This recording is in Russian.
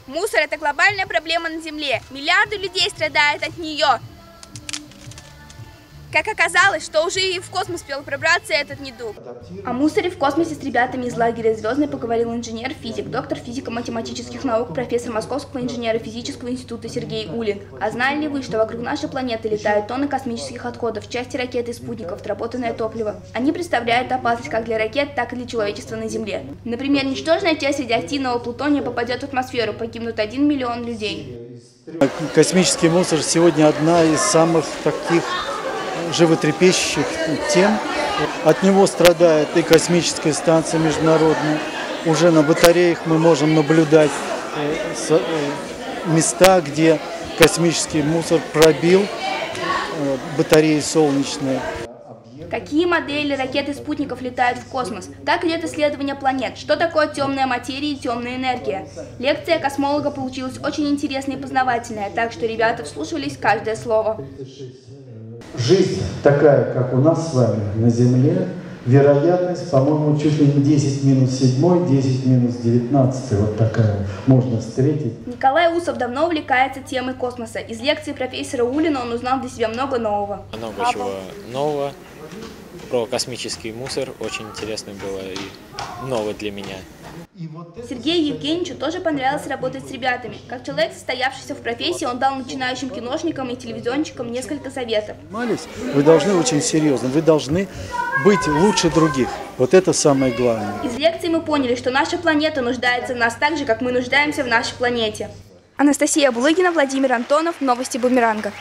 Мусор – это глобальная проблема на Земле. Миллиарды людей страдают от нее. Как оказалось, что уже и в космос успел пробраться этот недуг. О мусоре в космосе с ребятами из лагеря «Звездный» поговорил инженер-физик, доктор физико-математических наук, профессор Московского инженерно-физического института Сергей Улин. А знали ли вы, что вокруг нашей планеты летают тонны космических отходов, части ракет и спутников, отработанное топливо? Они представляют опасность как для ракет, так и для человечества на Земле. Например, ничтожная часть радиоактивного плутония попадет в атмосферу, погибнут 1 миллион людей. Космический мусор сегодня одна из самых таких животрепещущих тем. От него страдает и космическая станция международная. Уже на батареях мы можем наблюдать места, где космический мусор пробил батареи солнечные. Какие модели ракет и спутников летают в космос? Как идет исследование планет? Что такое темная материя и темная энергия? Лекция космолога получилась очень интересная и познавательная, так что ребята вслушивались в каждое слово. Жизнь такая, как у нас с вами на Земле, вероятность, по-моему, чуть ли не 10 минус 7, 10 минус 19, вот такая можно встретить. Николай Усов давно увлекается темой космоса. Из лекции профессора Улина он узнал для себя много нового. Много чего нового про космический мусор, очень интересно было и новое для меня. Сергею Евгеньевичу тоже понравилось работать с ребятами. Как человек, состоявшийся в профессии, он дал начинающим киношникам и телевизионщикам несколько советов. Вы должны очень серьезно, вы должны быть лучше других. Вот это самое главное. Из лекции мы поняли, что наша планета нуждается в нас так же, как мы нуждаемся в нашей планете. Анастасия Булыгина, Владимир Антонов. Новости Бумеранга.